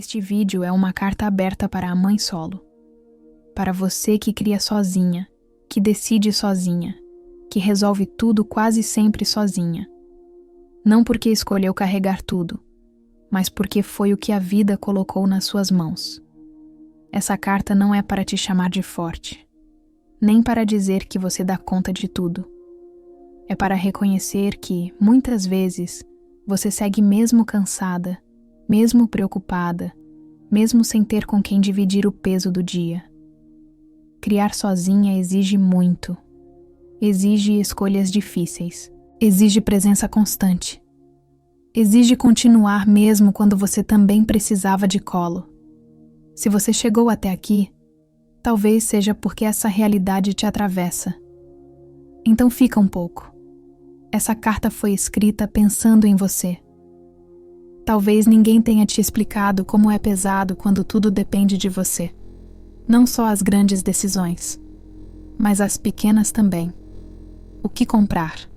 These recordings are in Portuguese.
Este vídeo é uma carta aberta para a mãe solo. Para você que cria sozinha, que decide sozinha, que resolve tudo quase sempre sozinha. Não porque escolheu carregar tudo, mas porque foi o que a vida colocou nas suas mãos. Essa carta não é para te chamar de forte, nem para dizer que você dá conta de tudo. É para reconhecer que, muitas vezes, você segue mesmo cansada, mesmo preocupada, mesmo sem ter com quem dividir o peso do dia. Criar sozinha exige muito. Exige escolhas difíceis. Exige presença constante. Exige continuar mesmo quando você também precisava de colo. Se você chegou até aqui, talvez seja porque essa realidade te atravessa. Então fica um pouco. Essa carta foi escrita pensando em você. Talvez ninguém tenha te explicado como é pesado quando tudo depende de você. Não só as grandes decisões, mas as pequenas também. O que comprar?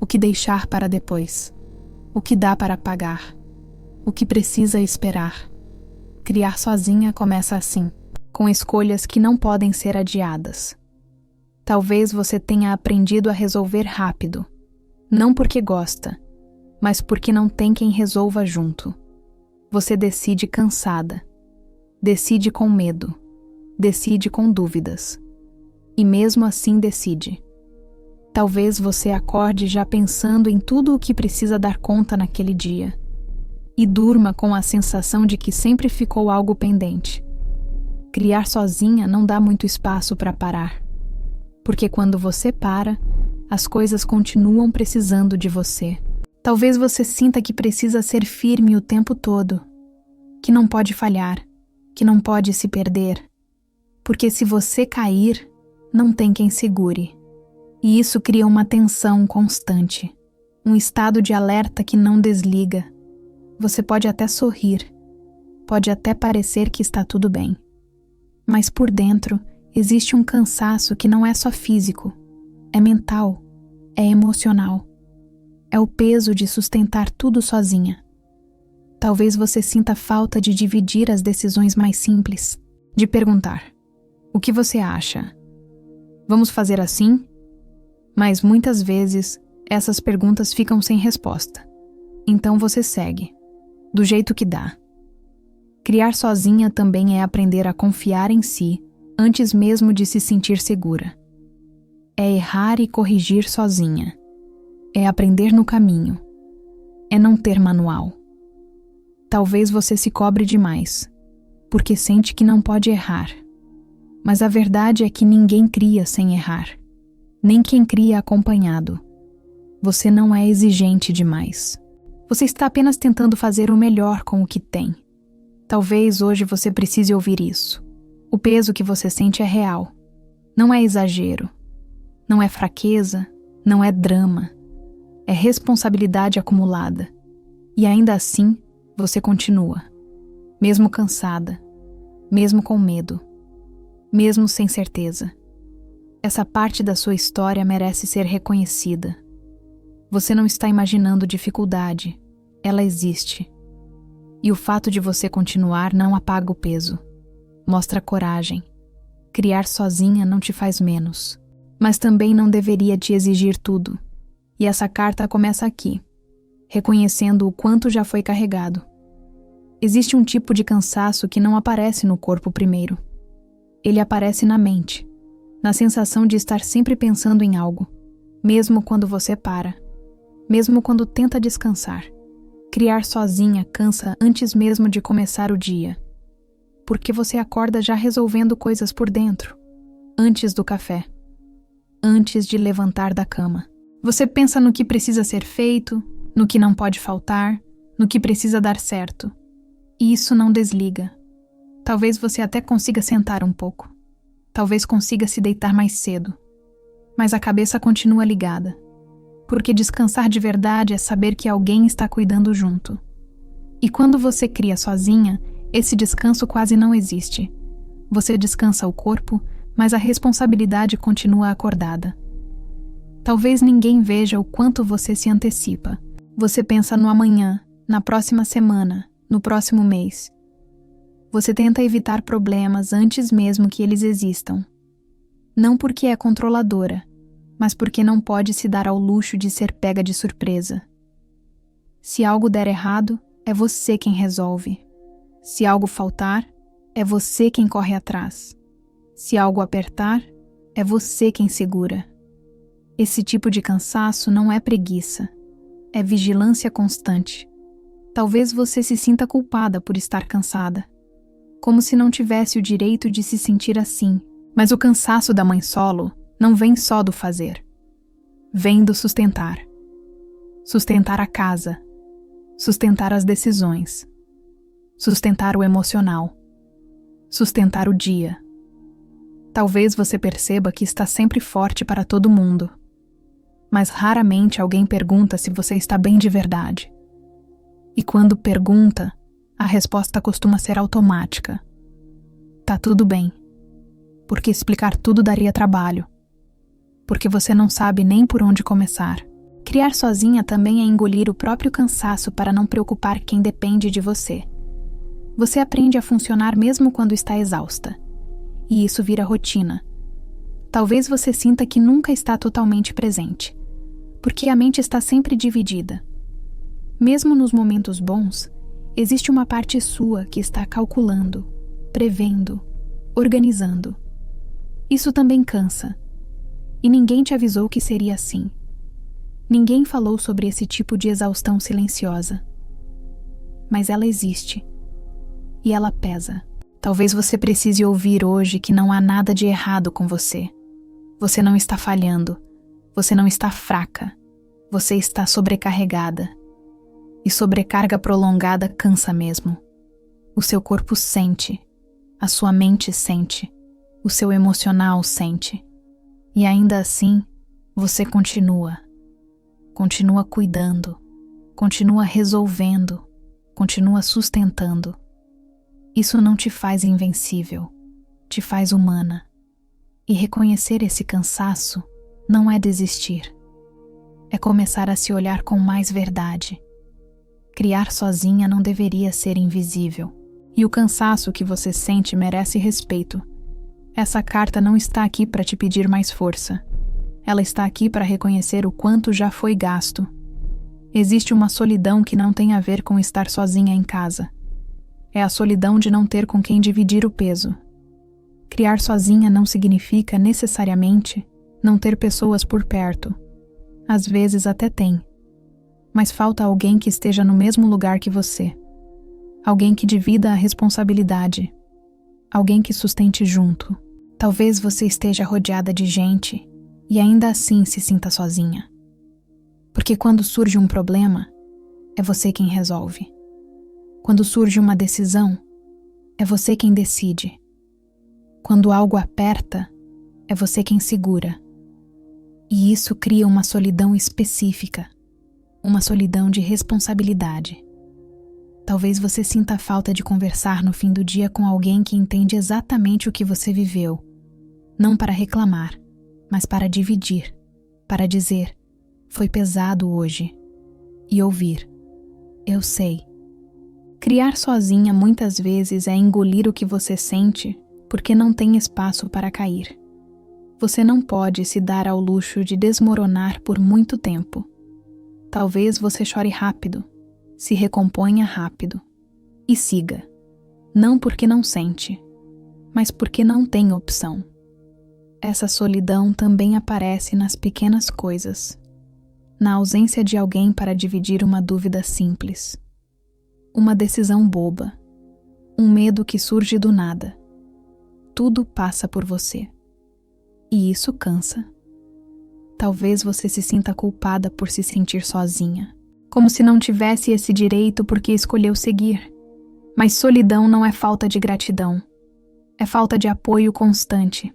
O que deixar para depois? O que dá para pagar? O que precisa esperar? Criar sozinha começa assim, com escolhas que não podem ser adiadas. Talvez você tenha aprendido a resolver rápido, não porque gosta, mas porque não tem quem resolva junto. Você decide cansada, decide com medo, decide com dúvidas. E mesmo assim decide. Talvez você acorde já pensando em tudo o que precisa dar conta naquele dia. E durma com a sensação de que sempre ficou algo pendente. Criar sozinha não dá muito espaço para parar. Porque quando você para, as coisas continuam precisando de você. Talvez você sinta que precisa ser firme o tempo todo, que não pode falhar, que não pode se perder, porque se você cair, não tem quem segure. E isso cria uma tensão constante, um estado de alerta que não desliga. Você pode até sorrir, pode até parecer que está tudo bem, mas por dentro existe um cansaço que não é só físico, é mental, é emocional. É o peso de sustentar tudo sozinha. Talvez você sinta falta de dividir as decisões mais simples, de perguntar: o que você acha? Vamos fazer assim? Mas muitas vezes essas perguntas ficam sem resposta. Então você segue, do jeito que dá. Criar sozinha também é aprender a confiar em si antes mesmo de se sentir segura. É errar e corrigir sozinha. É aprender no caminho. É não ter manual. Talvez você se cobre demais, porque sente que não pode errar. Mas a verdade é que ninguém cria sem errar, nem quem cria acompanhado. Você não é exigente demais. Você está apenas tentando fazer o melhor com o que tem. Talvez hoje você precise ouvir isso. O peso que você sente é real. Não é exagero. Não é fraqueza. Não é drama. É responsabilidade acumulada. E ainda assim, você continua. Mesmo cansada. Mesmo com medo. Mesmo sem certeza. Essa parte da sua história merece ser reconhecida. Você não está imaginando dificuldade. Ela existe. E o fato de você continuar não apaga o peso. Mostra coragem. Criar sozinha não te faz menos. Mas também não deveria te exigir tudo. E essa carta começa aqui, reconhecendo o quanto já foi carregado. Existe um tipo de cansaço que não aparece no corpo primeiro. Ele aparece na mente, na sensação de estar sempre pensando em algo, mesmo quando você para, mesmo quando tenta descansar. Criar sozinha cansa antes mesmo de começar o dia, porque você acorda já resolvendo coisas por dentro, antes do café, antes de levantar da cama. Você pensa no que precisa ser feito, no que não pode faltar, no que precisa dar certo. E isso não desliga. Talvez você até consiga sentar um pouco. Talvez consiga se deitar mais cedo. Mas a cabeça continua ligada. Porque descansar de verdade é saber que alguém está cuidando junto. E quando você cria sozinha, esse descanso quase não existe. Você descansa o corpo, mas a responsabilidade continua acordada. Talvez ninguém veja o quanto você se antecipa. Você pensa no amanhã, na próxima semana, no próximo mês. Você tenta evitar problemas antes mesmo que eles existam. Não porque é controladora, mas porque não pode se dar ao luxo de ser pega de surpresa. Se algo der errado, é você quem resolve. Se algo faltar, é você quem corre atrás. Se algo apertar, é você quem segura. Esse tipo de cansaço não é preguiça, é vigilância constante. Talvez você se sinta culpada por estar cansada, como se não tivesse o direito de se sentir assim. Mas o cansaço da mãe solo não vem só do fazer. Vem do sustentar. Sustentar a casa. Sustentar as decisões. Sustentar o emocional. Sustentar o dia. Talvez você perceba que está sempre forte para todo mundo, mas raramente alguém pergunta se você está bem de verdade. E quando pergunta, a resposta costuma ser automática. Tá tudo bem. Porque explicar tudo daria trabalho. Porque você não sabe nem por onde começar. Criar sozinha também é engolir o próprio cansaço para não preocupar quem depende de você. Você aprende a funcionar mesmo quando está exausta. E isso vira rotina. Talvez você sinta que nunca está totalmente presente, porque a mente está sempre dividida. Mesmo nos momentos bons, existe uma parte sua que está calculando, prevendo, organizando. Isso também cansa. E ninguém te avisou que seria assim. Ninguém falou sobre esse tipo de exaustão silenciosa. Mas ela existe. E ela pesa. Talvez você precise ouvir hoje que não há nada de errado com você. Você não está falhando. Você não está fraca. Você está sobrecarregada. E sobrecarga prolongada cansa mesmo. O seu corpo sente. A sua mente sente. O seu emocional sente. E ainda assim, você continua. Continua cuidando. Continua resolvendo. Continua sustentando. Isso não te faz invencível. Te faz humana. E reconhecer esse cansaço não é desistir. É começar a se olhar com mais verdade. Criar sozinha não deveria ser invisível. E o cansaço que você sente merece respeito. Essa carta não está aqui para te pedir mais força. Ela está aqui para reconhecer o quanto já foi gasto. Existe uma solidão que não tem a ver com estar sozinha em casa. É a solidão de não ter com quem dividir o peso. Criar sozinha não significa, necessariamente, não ter pessoas por perto. Às vezes até tem. Mas falta alguém que esteja no mesmo lugar que você. Alguém que divida a responsabilidade. Alguém que sustente junto. Talvez você esteja rodeada de gente e ainda assim se sinta sozinha. Porque quando surge um problema, é você quem resolve. Quando surge uma decisão, é você quem decide. Quando algo aperta, é você quem segura. E isso cria uma solidão específica, uma solidão de responsabilidade. Talvez você sinta falta de conversar no fim do dia com alguém que entende exatamente o que você viveu, não para reclamar, mas para dividir, para dizer, foi pesado hoje, e ouvir, eu sei. Criar sozinha muitas vezes é engolir o que você sente porque não tem espaço para cair. Você não pode se dar ao luxo de desmoronar por muito tempo. Talvez você chore rápido, se recomponha rápido e siga. Não porque não sente, mas porque não tem opção. Essa solidão também aparece nas pequenas coisas, na ausência de alguém para dividir uma dúvida simples, uma decisão boba, um medo que surge do nada. Tudo passa por você. E isso cansa. Talvez você se sinta culpada por se sentir sozinha, como se não tivesse esse direito porque escolheu seguir. Mas solidão não é falta de gratidão. É falta de apoio constante.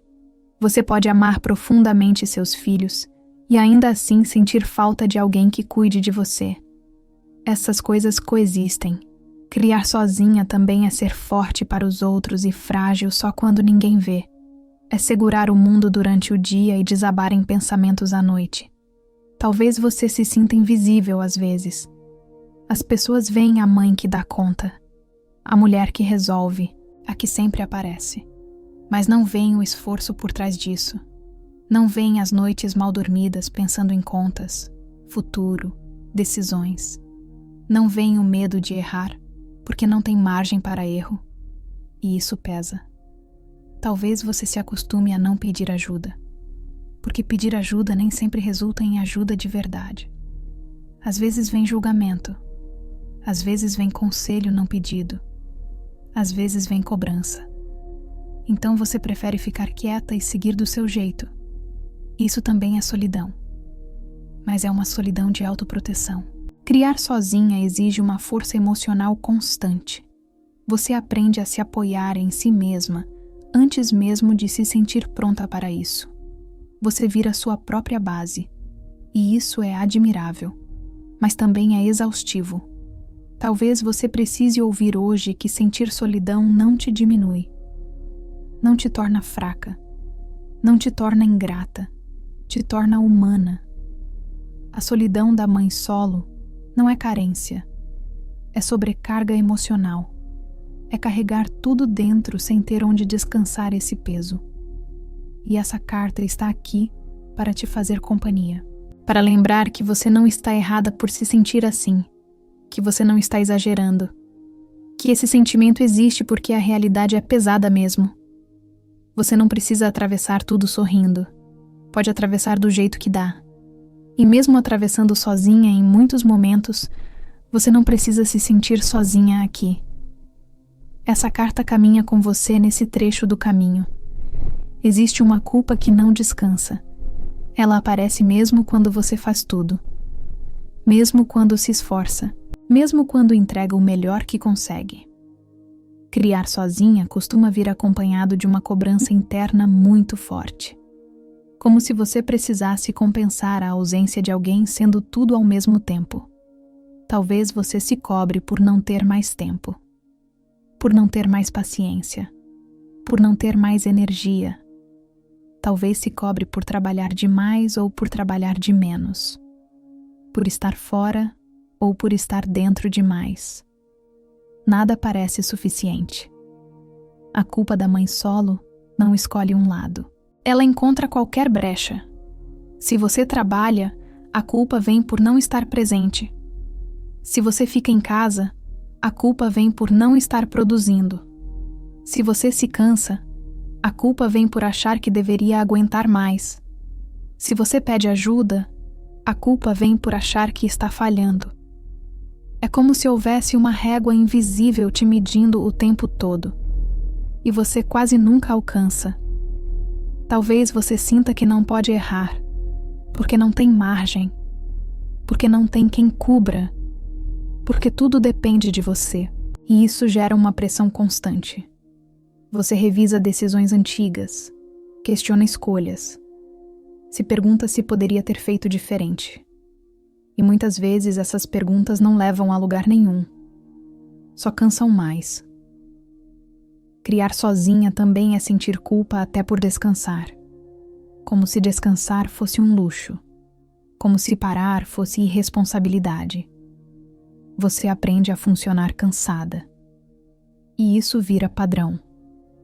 Você pode amar profundamente seus filhos e ainda assim sentir falta de alguém que cuide de você. Essas coisas coexistem. Criar sozinha também é ser forte para os outros e frágil só quando ninguém vê. É segurar o mundo durante o dia e desabar em pensamentos à noite. Talvez você se sinta invisível às vezes. As pessoas veem a mãe que dá conta, a mulher que resolve, que sempre aparece. Mas não vem o esforço por trás disso. Não vem as noites mal dormidas pensando em contas, futuro, decisões. Não vem o medo de errar, porque não tem margem para erro. E isso pesa. Talvez você se acostume a não pedir ajuda, porque pedir ajuda nem sempre resulta em ajuda de verdade. Às vezes vem julgamento, às vezes vem conselho não pedido, às vezes vem cobrança. Então você prefere ficar quieta e seguir do seu jeito. Isso também é solidão, mas é uma solidão de autoproteção. Criar sozinha exige uma força emocional constante. Você aprende a se apoiar em si mesma antes mesmo de se sentir pronta para isso. Você vira sua própria base, e isso é admirável, mas também é exaustivo. Talvez você precise ouvir hoje que sentir solidão não te diminui, não te torna fraca, não te torna ingrata, te torna humana. A solidão da mãe solo não é carência, é sobrecarga emocional. É carregar tudo dentro sem ter onde descansar esse peso. E essa carta está aqui para te fazer companhia, para lembrar que você não está errada por se sentir assim, que você não está exagerando, que esse sentimento existe porque a realidade é pesada mesmo. Você não precisa atravessar tudo sorrindo, pode atravessar do jeito que dá. E mesmo atravessando sozinha em muitos momentos, você não precisa se sentir sozinha aqui. Essa carta caminha com você nesse trecho do caminho. Existe uma culpa que não descansa. Ela aparece mesmo quando você faz tudo. Mesmo quando se esforça. Mesmo quando entrega o melhor que consegue. Criar sozinha costuma vir acompanhado de uma cobrança interna muito forte. Como se você precisasse compensar a ausência de alguém sendo tudo ao mesmo tempo. Talvez você se cobre por não ter mais tempo. Por não ter mais paciência, por não ter mais energia. Talvez se cobre por trabalhar demais ou por trabalhar de menos, por estar fora ou por estar dentro demais. Nada parece suficiente. A culpa da mãe solo não escolhe um lado. Ela encontra qualquer brecha. Se você trabalha, a culpa vem por não estar presente. Se você fica em casa, a culpa vem por não estar produzindo. Se você se cansa, a culpa vem por achar que deveria aguentar mais. Se você pede ajuda, a culpa vem por achar que está falhando. É como se houvesse uma régua invisível te medindo o tempo todo, e você quase nunca alcança. Talvez você sinta que não pode errar, porque não tem margem, porque não tem quem cubra, porque tudo depende de você, e isso gera uma pressão constante. Você revisa decisões antigas, questiona escolhas, se pergunta se poderia ter feito diferente. E muitas vezes essas perguntas não levam a lugar nenhum, só cansam mais. Criar sozinha também é sentir culpa até por descansar, como se descansar fosse um luxo, como se parar fosse irresponsabilidade. Você aprende a funcionar cansada. E isso vira padrão.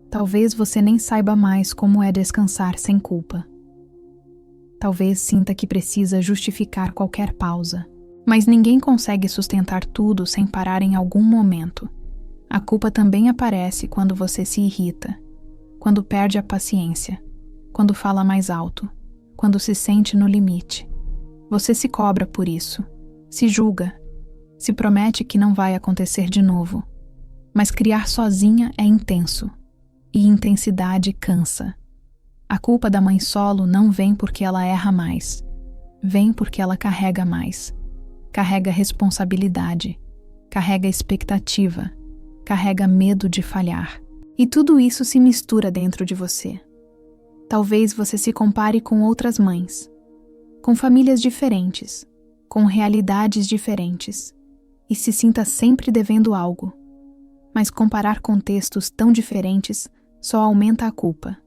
Talvez você nem saiba mais como é descansar sem culpa. Talvez sinta que precisa justificar qualquer pausa. Mas ninguém consegue sustentar tudo sem parar em algum momento. A culpa também aparece quando você se irrita, quando perde a paciência, quando fala mais alto, quando se sente no limite. Você se cobra por isso, se julga, se promete que não vai acontecer de novo. Mas criar sozinha é intenso, e intensidade cansa. A culpa da mãe solo não vem porque ela erra mais, vem porque ela carrega mais. Carrega responsabilidade, carrega expectativa, carrega medo de falhar. E tudo isso se mistura dentro de você. Talvez você se compare com outras mães, com famílias diferentes, com realidades diferentes, e se sinta sempre devendo algo. Mas comparar contextos tão diferentes só aumenta a culpa.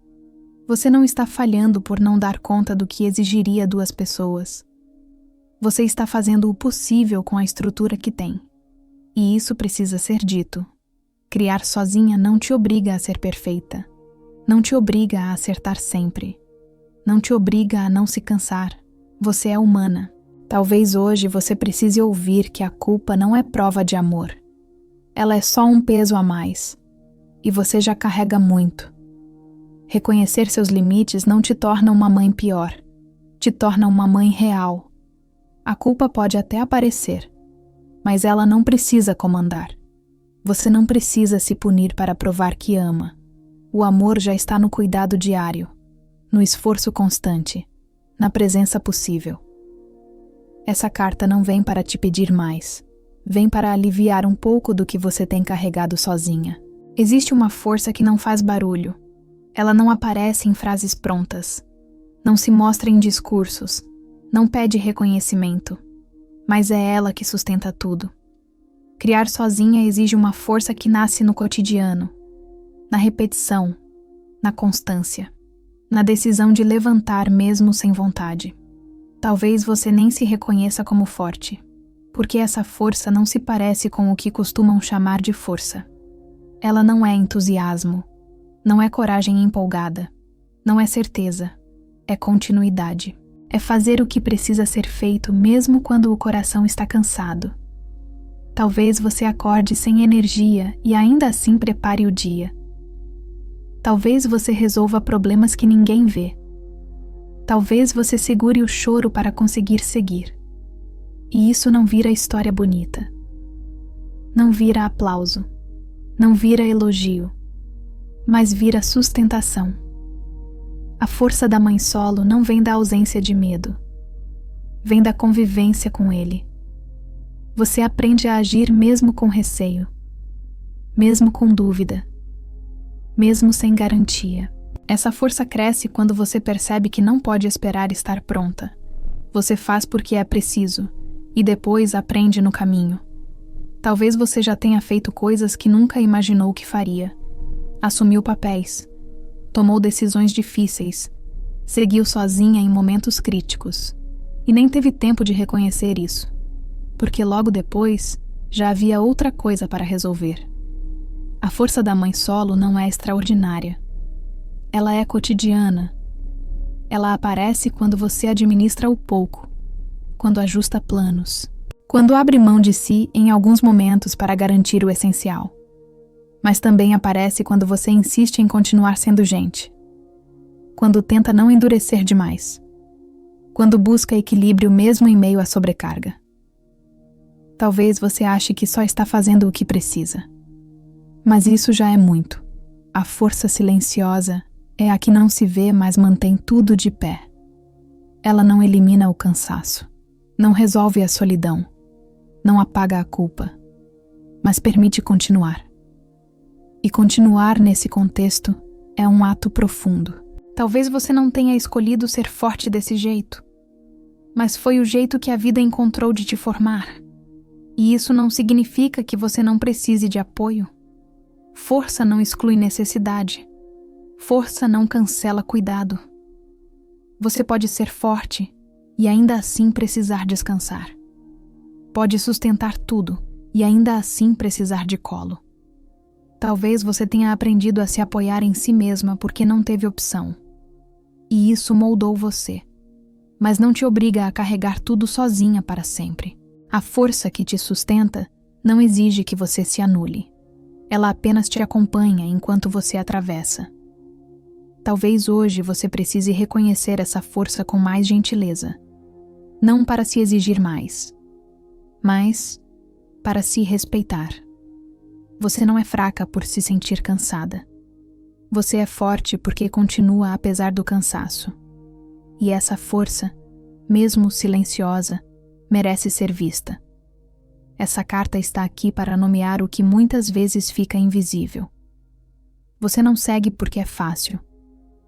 Você não está falhando por não dar conta do que exigiria 2 pessoas. Você está fazendo o possível com a estrutura que tem. E isso precisa ser dito. Criar sozinha não te obriga a ser perfeita. Não te obriga a acertar sempre. Não te obriga a não se cansar. Você é humana. Talvez hoje você precise ouvir que a culpa não é prova de amor. Ela é só um peso a mais. E você já carrega muito. Reconhecer seus limites não te torna uma mãe pior. Te torna uma mãe real. A culpa pode até aparecer, mas ela não precisa comandar. Você não precisa se punir para provar que ama. O amor já está no cuidado diário, no esforço constante, na presença possível. Essa carta não vem para te pedir mais. Vem para aliviar um pouco do que você tem carregado sozinha. Existe uma força que não faz barulho. Ela não aparece em frases prontas. Não se mostra em discursos. Não pede reconhecimento. Mas é ela que sustenta tudo. Criar sozinha exige uma força que nasce no cotidiano, na repetição, na constância, na decisão de levantar mesmo sem vontade. Talvez você nem se reconheça como forte, porque essa força não se parece com o que costumam chamar de força. Ela não é entusiasmo, não é coragem empolgada, não é certeza, é continuidade. É fazer o que precisa ser feito mesmo quando o coração está cansado. Talvez você acorde sem energia e ainda assim prepare o dia. Talvez você resolva problemas que ninguém vê. Talvez você segure o choro para conseguir seguir. E isso não vira história bonita. Não vira aplauso. Não vira elogio. Mas vira sustentação. A força da mãe solo não vem da ausência de medo. Vem da convivência com ele. Você aprende a agir mesmo com receio, mesmo com dúvida, mesmo sem garantia. Essa força cresce quando você percebe que não pode esperar estar pronta. Você faz porque é preciso, e depois aprende no caminho. Talvez você já tenha feito coisas que nunca imaginou que faria. Assumiu papéis, tomou decisões difíceis, seguiu sozinha em momentos críticos, e nem teve tempo de reconhecer isso. Porque logo depois já havia outra coisa para resolver. A força da mãe solo não é extraordinária. Ela é cotidiana. Ela aparece quando você administra o pouco, quando ajusta planos, quando abre mão de si em alguns momentos para garantir o essencial. Mas também aparece quando você insiste em continuar sendo gente, quando tenta não endurecer demais, quando busca equilíbrio mesmo em meio à sobrecarga. Talvez você ache que só está fazendo o que precisa. Mas isso já é muito. A força silenciosa é a que não se vê, mas mantém tudo de pé. Ela não elimina o cansaço, não resolve a solidão, não apaga a culpa, mas permite continuar. E continuar nesse contexto é um ato profundo. Talvez você não tenha escolhido ser forte desse jeito, mas foi o jeito que a vida encontrou de te formar. E isso não significa que você não precise de apoio. Força não exclui necessidade. Força não cancela cuidado. Você pode ser forte e ainda assim precisar descansar. Pode sustentar tudo e ainda assim precisar de colo. Talvez você tenha aprendido a se apoiar em si mesma porque não teve opção. E isso moldou você. Mas não te obriga a carregar tudo sozinha para sempre. A força que te sustenta não exige que você se anule. Ela apenas te acompanha enquanto você atravessa. Talvez hoje você precise reconhecer essa força com mais gentileza. Não para se exigir mais, mas para se respeitar. Você não é fraca por se sentir cansada. Você é forte porque continua apesar do cansaço. E essa força, mesmo silenciosa, merece ser vista. Essa carta está aqui para nomear o que muitas vezes fica invisível. Você não segue porque é fácil.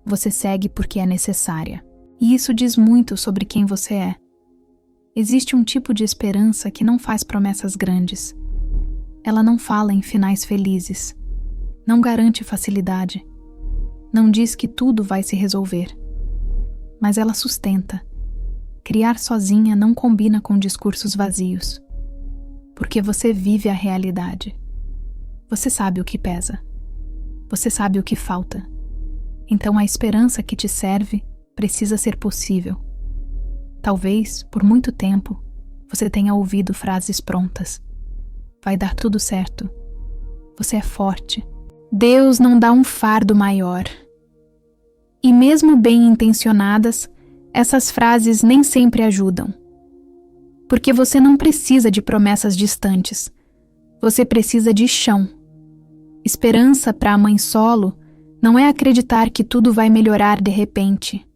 Você segue porque é necessária. E isso diz muito sobre quem você é. Existe um tipo de esperança que não faz promessas grandes. Ela não fala em finais felizes. Não garante facilidade. Não diz que tudo vai se resolver. Mas ela sustenta. Criar sozinha não combina com discursos vazios, porque você vive a realidade. Você sabe o que pesa. Você sabe o que falta. Então a esperança que te serve precisa ser possível. Talvez, por muito tempo, você tenha ouvido frases prontas. Vai dar tudo certo. Você é forte. Deus não dá um fardo maior. E mesmo bem intencionadas, essas frases nem sempre ajudam. Porque você não precisa de promessas distantes. Você precisa de chão. Esperança para a mãe solo não é acreditar que tudo vai melhorar de repente.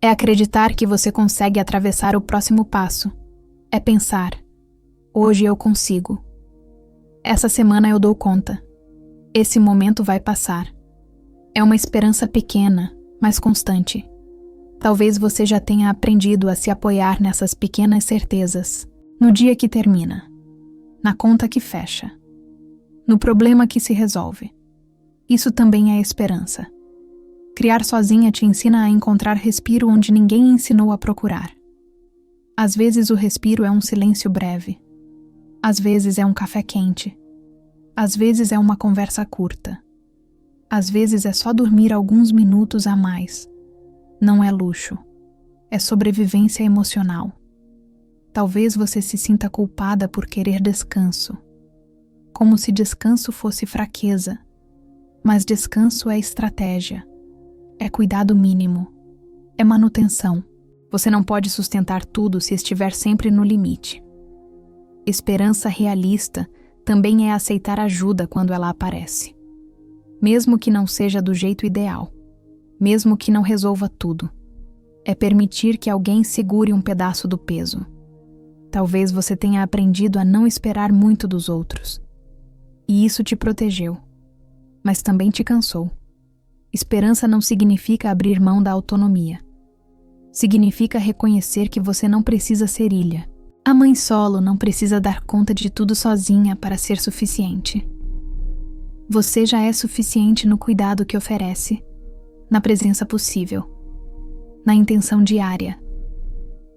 É acreditar que você consegue atravessar o próximo passo. É pensar: hoje eu consigo. Essa semana eu dou conta. Esse momento vai passar. É uma esperança pequena, mas constante. Talvez você já tenha aprendido a se apoiar nessas pequenas certezas, no dia que termina, na conta que fecha, no problema que se resolve. Isso também é esperança. Criar sozinha te ensina a encontrar respiro onde ninguém ensinou a procurar. Às vezes o respiro é um silêncio breve. Às vezes é um café quente. Às vezes é uma conversa curta. Às vezes é só dormir alguns minutos a mais. Não é luxo. É sobrevivência emocional. Talvez você se sinta culpada por querer descanso. Como se descanso fosse fraqueza. Mas descanso é estratégia. É cuidado mínimo. É manutenção. Você não pode sustentar tudo se estiver sempre no limite. Esperança realista também é aceitar ajuda quando ela aparece. Mesmo que não seja do jeito ideal. Mesmo que não resolva tudo. É permitir que alguém segure um pedaço do peso. Talvez você tenha aprendido a não esperar muito dos outros. E isso te protegeu. Mas também te cansou. Esperança não significa abrir mão da autonomia. Significa reconhecer que você não precisa ser ilha. A mãe solo não precisa dar conta de tudo sozinha para ser suficiente. Você já é suficiente no cuidado que oferece, na presença possível, na intenção diária.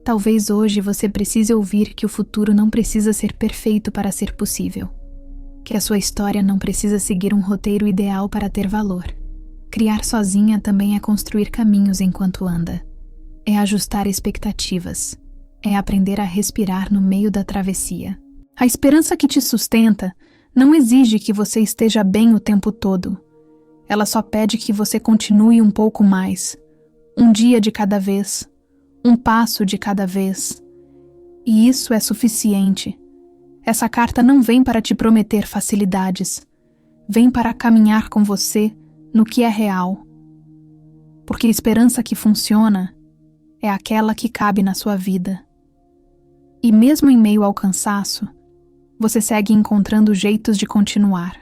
Talvez hoje você precise ouvir que o futuro não precisa ser perfeito para ser possível. Que a sua história não precisa seguir um roteiro ideal para ter valor. Criar sozinha também é construir caminhos enquanto anda. É ajustar expectativas. É aprender a respirar no meio da travessia. A esperança que te sustenta não exige que você esteja bem o tempo todo. Ela só pede que você continue um pouco mais. Um dia de cada vez. Um passo de cada vez. E isso é suficiente. Essa carta não vem para te prometer facilidades. Vem para caminhar com você no que é real. Porque a esperança que funciona é aquela que cabe na sua vida. E mesmo em meio ao cansaço, você segue encontrando jeitos de continuar.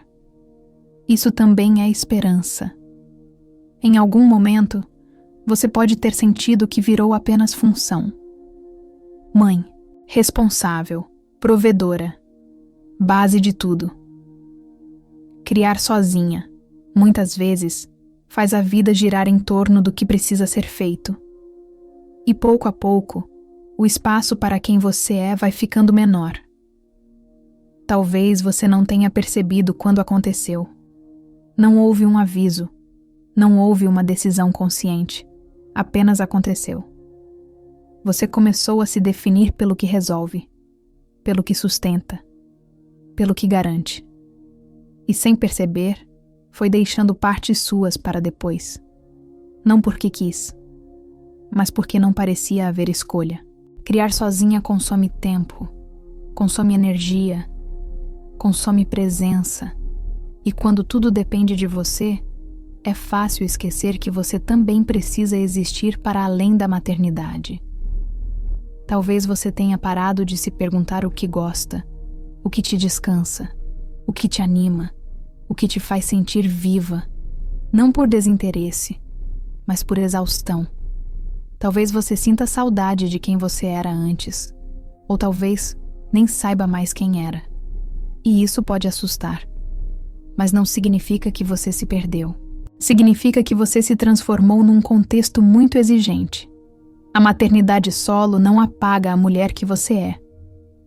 Isso também é esperança. Em algum momento, você pode ter sentido que virou apenas função. Mãe, responsável, provedora, base de tudo. Criar sozinha, muitas vezes, faz a vida girar em torno do que precisa ser feito. E pouco a pouco, o espaço para quem você é vai ficando menor. Talvez você não tenha percebido quando aconteceu. Não houve um aviso, não houve uma decisão consciente, apenas aconteceu. Você começou a se definir pelo que resolve, pelo que sustenta, pelo que garante. E sem perceber, foi deixando partes suas para depois. Não porque quis, mas porque não parecia haver escolha. Criar sozinha consome tempo, consome energia, consome presença. E quando tudo depende de você, é fácil esquecer que você também precisa existir para além da maternidade. Talvez você tenha parado de se perguntar o que gosta, o que te descansa, o que te anima, o que te faz sentir viva, não por desinteresse, mas por exaustão. Talvez você sinta saudade de quem você era antes, ou talvez nem saiba mais quem era. E isso pode assustar. Mas não significa que você se perdeu. Significa que você se transformou num contexto muito exigente. A maternidade solo não apaga a mulher que você é,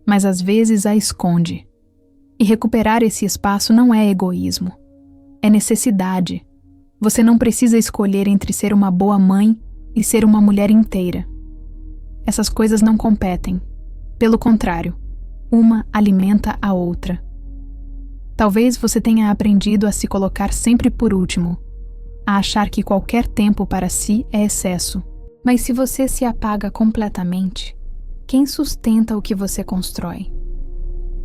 mas às vezes a esconde. E recuperar esse espaço não é egoísmo, é necessidade. Você não precisa escolher entre ser uma boa mãe e ser uma mulher inteira. Essas coisas não competem. Pelo contrário, uma alimenta a outra. Talvez você tenha aprendido a se colocar sempre por último, a achar que qualquer tempo para si é excesso. Mas se você se apaga completamente, quem sustenta o que você constrói?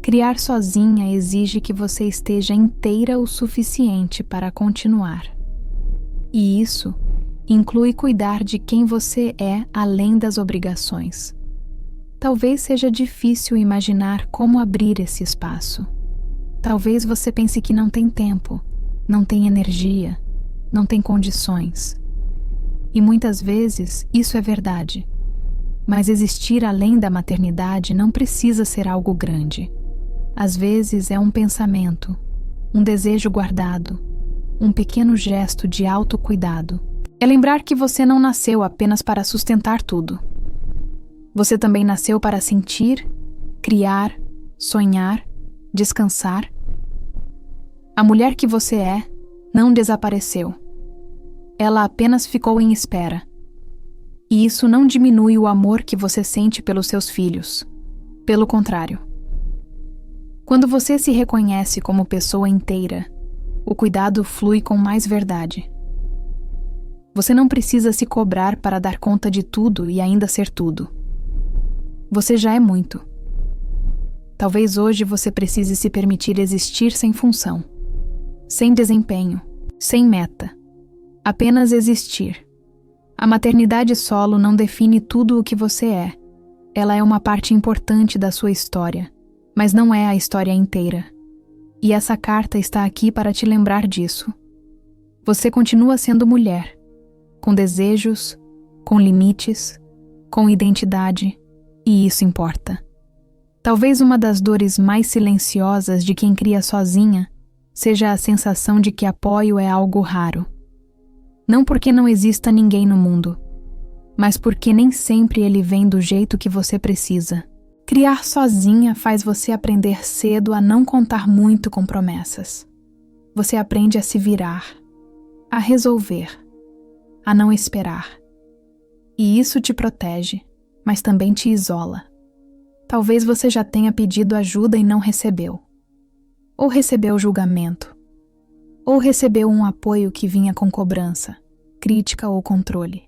Criar sozinha exige que você esteja inteira o suficiente para continuar. E isso inclui cuidar de quem você é além das obrigações. Talvez seja difícil imaginar como abrir esse espaço. Talvez você pense que não tem tempo, não tem energia, não tem condições. E muitas vezes isso é verdade. Mas existir além da maternidade não precisa ser algo grande. Às vezes é um pensamento, um desejo guardado, um pequeno gesto de autocuidado. É lembrar que você não nasceu apenas para sustentar tudo. Você também nasceu para sentir, criar, sonhar, descansar. A mulher que você é não desapareceu. Ela apenas ficou em espera. E isso não diminui o amor que você sente pelos seus filhos. Pelo contrário. Quando você se reconhece como pessoa inteira, o cuidado flui com mais verdade. Você não precisa se cobrar para dar conta de tudo e ainda ser tudo. Você já é muito. Talvez hoje você precise se permitir existir sem função, sem desempenho, sem meta. Apenas existir. A maternidade solo não define tudo o que você é. Ela é uma parte importante da sua história, mas não é a história inteira. E essa carta está aqui para te lembrar disso. Você continua sendo mulher, com desejos, com limites, com identidade, e isso importa. Talvez uma das dores mais silenciosas de quem cria sozinha seja a sensação de que apoio é algo raro. Não porque não exista ninguém no mundo, mas porque nem sempre ele vem do jeito que você precisa. Criar sozinha faz você aprender cedo a não contar muito com promessas. Você aprende a se virar, a resolver, a não esperar. E isso te protege, mas também te isola. Talvez você já tenha pedido ajuda e não recebeu. Ou recebeu julgamento. Ou recebeu um apoio que vinha com cobrança, crítica ou controle.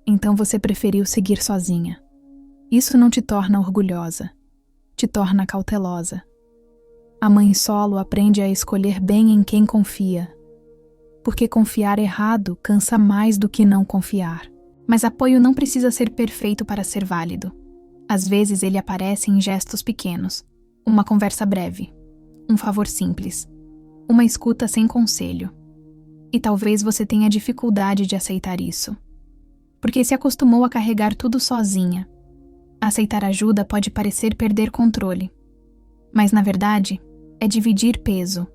Então você preferiu seguir sozinha. Isso não te torna orgulhosa, te torna cautelosa. A mãe solo aprende a escolher bem em quem confia, porque confiar errado cansa mais do que não confiar. Mas apoio não precisa ser perfeito para ser válido. Às vezes ele aparece em gestos pequenos, uma conversa breve, um favor simples, uma escuta sem conselho. E talvez você tenha dificuldade de aceitar isso, porque se acostumou a carregar tudo sozinha. Aceitar ajuda pode parecer perder controle, mas na verdade é dividir peso.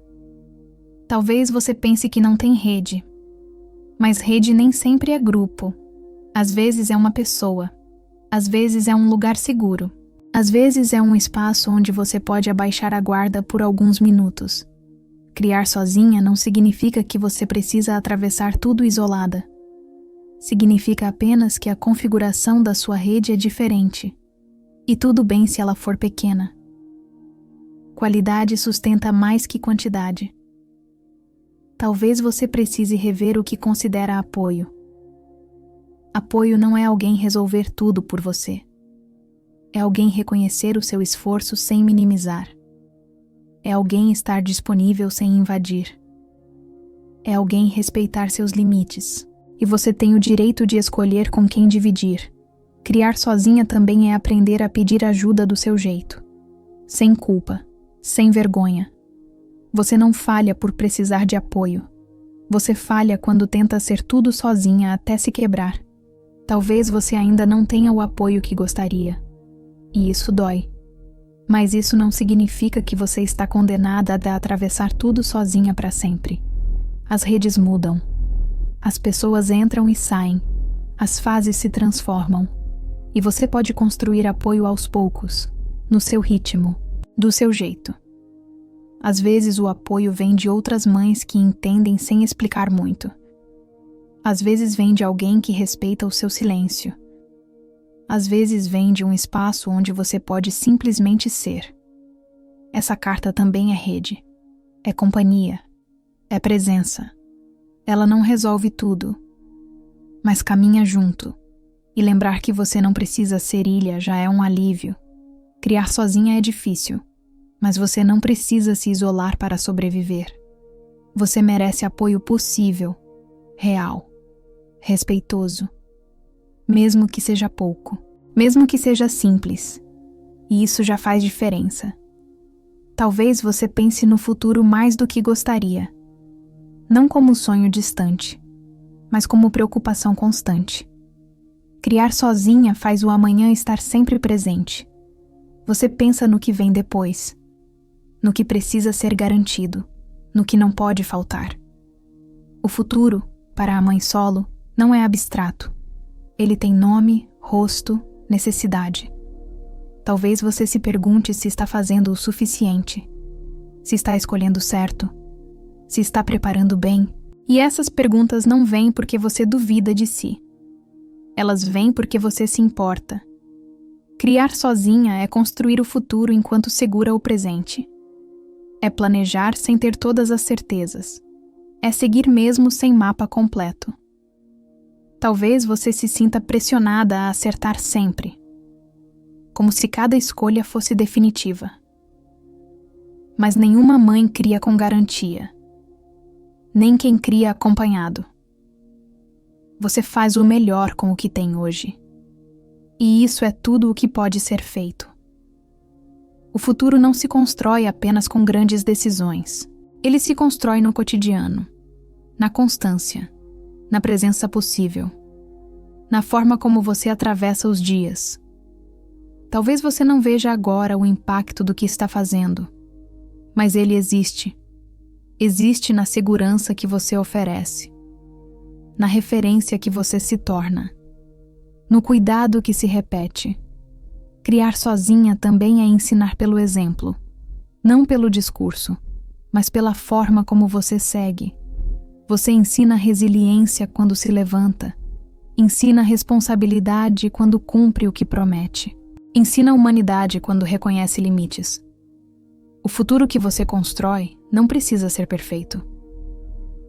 Talvez você pense que não tem rede, mas rede nem sempre é grupo. Às vezes é uma pessoa, às vezes é um lugar seguro, às vezes é um espaço onde você pode abaixar a guarda por alguns minutos. Criar sozinha não significa que você precisa atravessar tudo isolada. Significa apenas que a configuração da sua rede é diferente. E tudo bem se ela for pequena. Qualidade sustenta mais que quantidade. Talvez você precise rever o que considera apoio. Apoio não é alguém resolver tudo por você. É alguém reconhecer o seu esforço sem minimizar. É alguém estar disponível sem invadir. É alguém respeitar seus limites. E você tem o direito de escolher com quem dividir. Criar sozinha também é aprender a pedir ajuda do seu jeito. Sem culpa, sem vergonha. Você não falha por precisar de apoio. Você falha quando tenta ser tudo sozinha até se quebrar. Talvez você ainda não tenha o apoio que gostaria. E isso dói. Mas isso não significa que você está condenada a atravessar tudo sozinha para sempre. As redes mudam. As pessoas entram e saem. As fases se transformam. E você pode construir apoio aos poucos, no seu ritmo, do seu jeito. Às vezes o apoio vem de outras mães que entendem sem explicar muito. Às vezes vem de alguém que respeita o seu silêncio. Às vezes vem de um espaço onde você pode simplesmente ser. Essa carta também é rede, é companhia, é presença. Ela não resolve tudo, mas caminha junto. E lembrar que você não precisa ser ilha já é um alívio. Criar sozinha é difícil, mas você não precisa se isolar para sobreviver. Você merece apoio possível, real, respeitoso. Mesmo que seja pouco, mesmo que seja simples. E isso já faz diferença. Talvez você pense no futuro mais do que gostaria. Não como um sonho distante, mas como preocupação constante. Criar sozinha faz o amanhã estar sempre presente. Você pensa no que vem depois, no que precisa ser garantido, no que não pode faltar. O futuro, para a mãe solo, não é abstrato. Ele tem nome, rosto, necessidade. Talvez você se pergunte se está fazendo o suficiente, se está escolhendo certo, se está preparando bem. E essas perguntas não vêm porque você duvida de si. Elas vêm porque você se importa. Criar sozinha é construir o futuro enquanto segura o presente. É planejar sem ter todas as certezas. É seguir mesmo sem mapa completo. Talvez você se sinta pressionada a acertar sempre, como se cada escolha fosse definitiva. Mas nenhuma mãe cria com garantia, nem quem cria acompanhado. Você faz o melhor com o que tem hoje. E isso é tudo o que pode ser feito. O futuro não se constrói apenas com grandes decisões. Ele se constrói no cotidiano, na constância, na presença possível, na forma como você atravessa os dias. Talvez você não veja agora o impacto do que está fazendo, mas ele existe. Existe na segurança que você oferece, na referência que você se torna, no cuidado que se repete. Criar sozinha também é ensinar pelo exemplo, não pelo discurso, mas pela forma como você segue. Você ensina resiliência quando se levanta, ensina responsabilidade quando cumpre o que promete, ensina humanidade quando reconhece limites. O futuro que você constrói não precisa ser perfeito.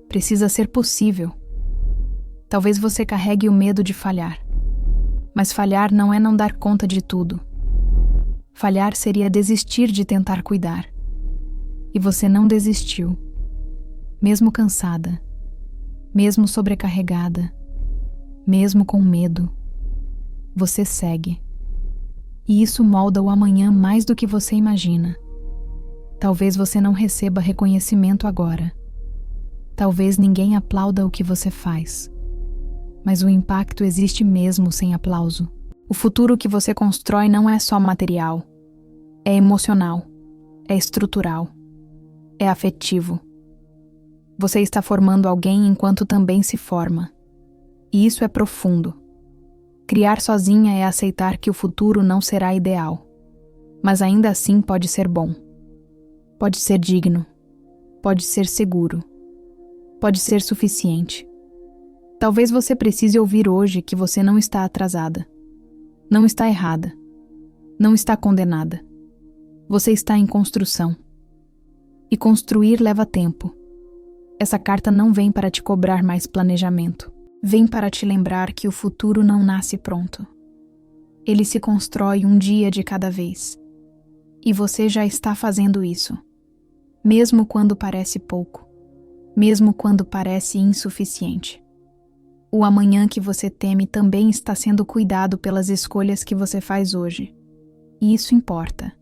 Precisa ser possível. Talvez você carregue o medo de falhar, mas falhar não é não dar conta de tudo. Falhar seria desistir de tentar cuidar. E você não desistiu, mesmo cansada, mesmo sobrecarregada, mesmo com medo. Você segue. E isso molda o amanhã mais do que você imagina. Talvez você não receba reconhecimento agora. Talvez ninguém aplauda o que você faz. Mas o impacto existe mesmo sem aplauso. O futuro que você constrói não é só material. É emocional. É estrutural. É afetivo. Você está formando alguém enquanto também se forma. E isso é profundo. Criar sozinha é aceitar que o futuro não será ideal, mas ainda assim pode ser bom. Pode ser digno. Pode ser seguro. Pode ser suficiente. Talvez você precise ouvir hoje que você não está atrasada. Não está errada. Não está condenada. Você está em construção. E construir leva tempo. Essa carta não vem para te cobrar mais planejamento. Vem para te lembrar que o futuro não nasce pronto. Ele se constrói um dia de cada vez. E você já está fazendo isso. Mesmo quando parece pouco. Mesmo quando parece insuficiente. O amanhã que você teme também está sendo cuidado pelas escolhas que você faz hoje. E isso importa.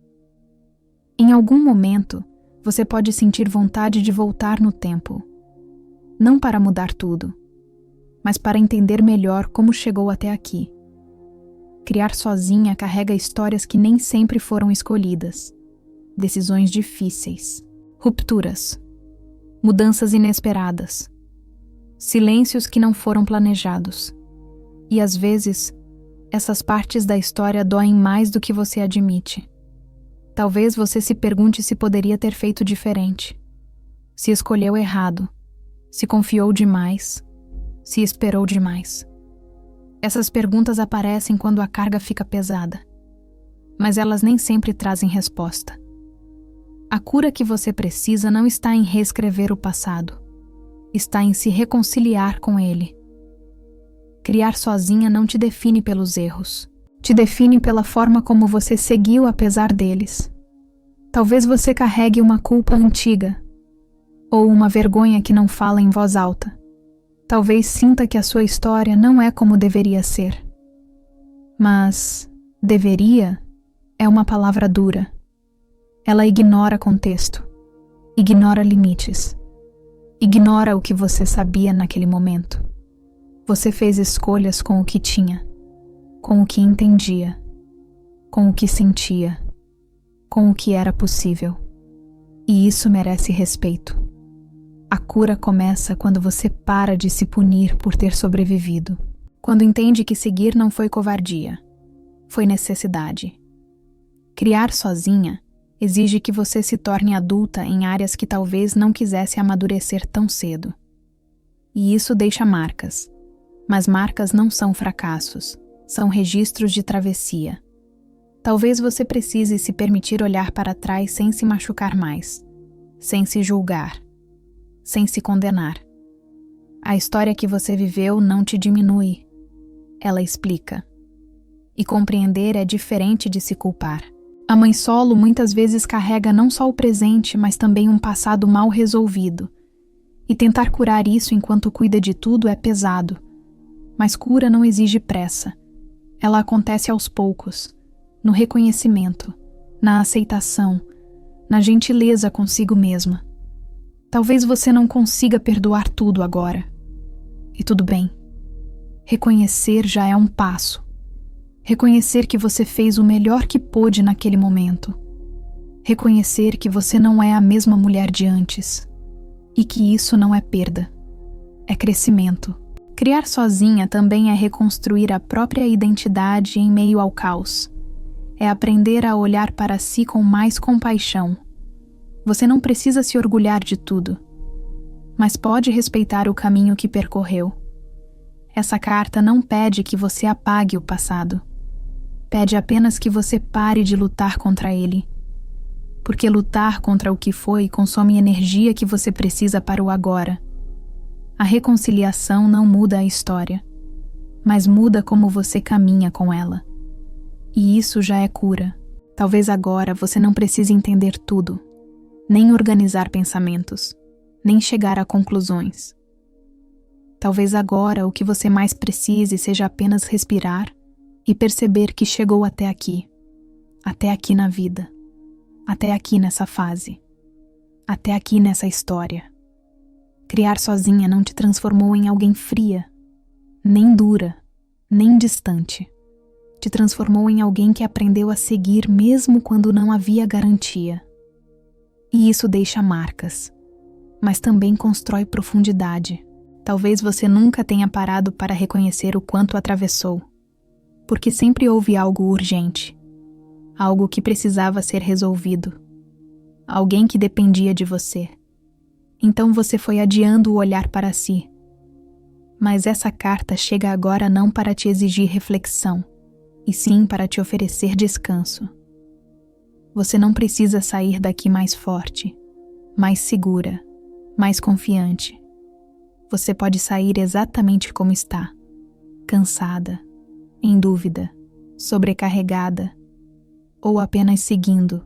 Em algum momento, você pode sentir vontade de voltar no tempo. Não para mudar tudo, mas para entender melhor como chegou até aqui. Criar sozinha carrega histórias que nem sempre foram escolhidas. Decisões difíceis, rupturas, mudanças inesperadas, silêncios que não foram planejados. E às vezes, essas partes da história doem mais do que você admite. Talvez você se pergunte se poderia ter feito diferente, se escolheu errado, se confiou demais, se esperou demais. Essas perguntas aparecem quando a carga fica pesada, mas elas nem sempre trazem resposta. A cura que você precisa não está em reescrever o passado, está em se reconciliar com ele. Criar sozinha não te define pelos erros, te define pela forma como você seguiu apesar deles. Talvez você carregue uma culpa antiga, ou uma vergonha que não fala em voz alta. Talvez sinta que a sua história não é como deveria ser. Mas deveria é uma palavra dura. Ela ignora contexto, ignora limites, ignora o que você sabia naquele momento. Você fez escolhas com o que tinha, com o que entendia, com o que sentia, com o que era possível. E isso merece respeito. A cura começa quando você para de se punir por ter sobrevivido, quando entende que seguir não foi covardia, foi necessidade. Criar sozinha exige que você se torne adulta em áreas que talvez não quisesse amadurecer tão cedo. E isso deixa marcas. Mas marcas não são fracassos, são registros de travessia. Talvez você precise se permitir olhar para trás sem se machucar mais, sem se julgar, sem se condenar. A história que você viveu não te diminui, ela explica. E compreender é diferente de se culpar. A mãe solo muitas vezes carrega não só o presente, mas também um passado mal resolvido. E tentar curar isso enquanto cuida de tudo é pesado. Mas cura não exige pressa. Ela acontece aos poucos, no reconhecimento, na aceitação, na gentileza consigo mesma. Talvez você não consiga perdoar tudo agora. E tudo bem. Reconhecer já é um passo. Reconhecer que você fez o melhor que pôde naquele momento. Reconhecer que você não é a mesma mulher de antes. E que isso não é perda. É crescimento. Criar sozinha também é reconstruir a própria identidade em meio ao caos. É aprender a olhar para si com mais compaixão. Você não precisa se orgulhar de tudo, mas pode respeitar o caminho que percorreu. Essa carta não pede que você apague o passado. Pede apenas que você pare de lutar contra ele. Porque lutar contra o que foi consome energia que você precisa para o agora. A reconciliação não muda a história, mas muda como você caminha com ela. E isso já é cura. Talvez agora você não precise entender tudo, nem organizar pensamentos, nem chegar a conclusões. Talvez agora o que você mais precise seja apenas respirar e perceber que chegou até aqui na vida, até aqui nessa fase, até aqui nessa história. Criar sozinha não te transformou em alguém fria, nem dura, nem distante. Te transformou em alguém que aprendeu a seguir mesmo quando não havia garantia. E isso deixa marcas, mas também constrói profundidade. Talvez você nunca tenha parado para reconhecer o quanto atravessou, porque sempre houve algo urgente, algo que precisava ser resolvido, alguém que dependia de você. Então você foi adiando o olhar para si. Mas essa carta chega agora não para te exigir reflexão, e sim para te oferecer descanso. Você não precisa sair daqui mais forte, mais segura, mais confiante. Você pode sair exatamente como está, cansada, em dúvida, sobrecarregada, ou apenas seguindo.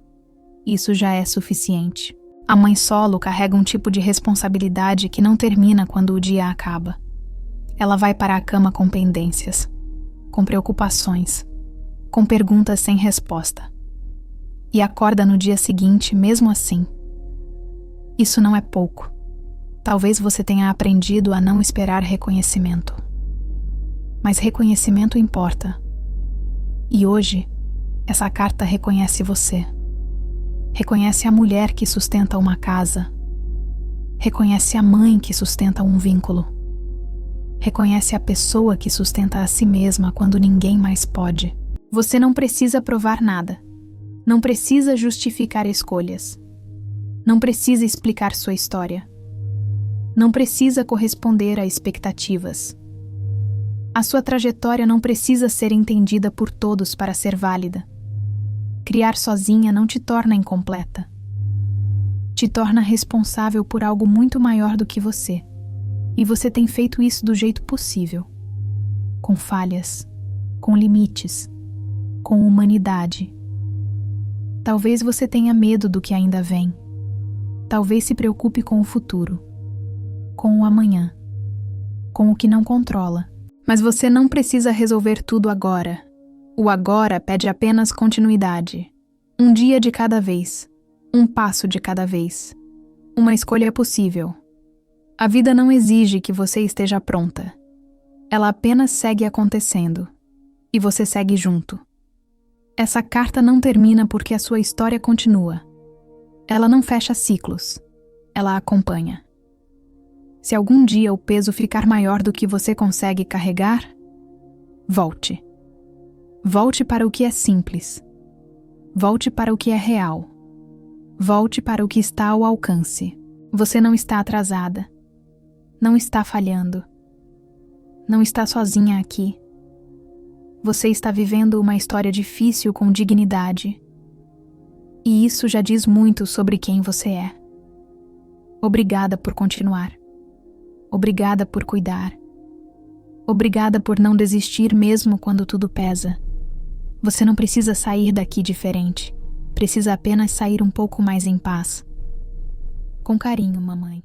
Isso já é suficiente. A mãe solo carrega um tipo de responsabilidade que não termina quando o dia acaba. Ela vai para a cama com pendências, com preocupações, com perguntas sem resposta. E acorda no dia seguinte mesmo assim. Isso não é pouco. Talvez você tenha aprendido a não esperar reconhecimento. Mas reconhecimento importa. E hoje, essa carta reconhece você. Reconhece a mulher que sustenta uma casa. Reconhece a mãe que sustenta um vínculo. Reconhece a pessoa que sustenta a si mesma quando ninguém mais pode. Você não precisa provar nada. Não precisa justificar escolhas. Não precisa explicar sua história. Não precisa corresponder a expectativas. A sua trajetória não precisa ser entendida por todos para ser válida. Criar sozinha não te torna incompleta. Te torna responsável por algo muito maior do que você. E você tem feito isso do jeito possível. Com falhas, com limites, com humanidade. Talvez você tenha medo do que ainda vem. Talvez se preocupe com o futuro, com o amanhã, com o que não controla. Mas você não precisa resolver tudo agora. O agora pede apenas continuidade. Um dia de cada vez, um passo de cada vez. Uma escolha é possível. A vida não exige que você esteja pronta. Ela apenas segue acontecendo. E você segue junto. Essa carta não termina porque a sua história continua. Ela não fecha ciclos. Ela acompanha. Se algum dia o peso ficar maior do que você consegue carregar, volte. Volte para o que é simples. Volte para o que é real. Volte para o que está ao alcance. Você não está atrasada. Não está falhando. Não está sozinha aqui. Você está vivendo uma história difícil com dignidade. E isso já diz muito sobre quem você é. Obrigada por continuar. Obrigada por cuidar. Obrigada por não desistir mesmo quando tudo pesa. Você não precisa sair daqui diferente. Precisa apenas sair um pouco mais em paz. Com carinho, mamãe.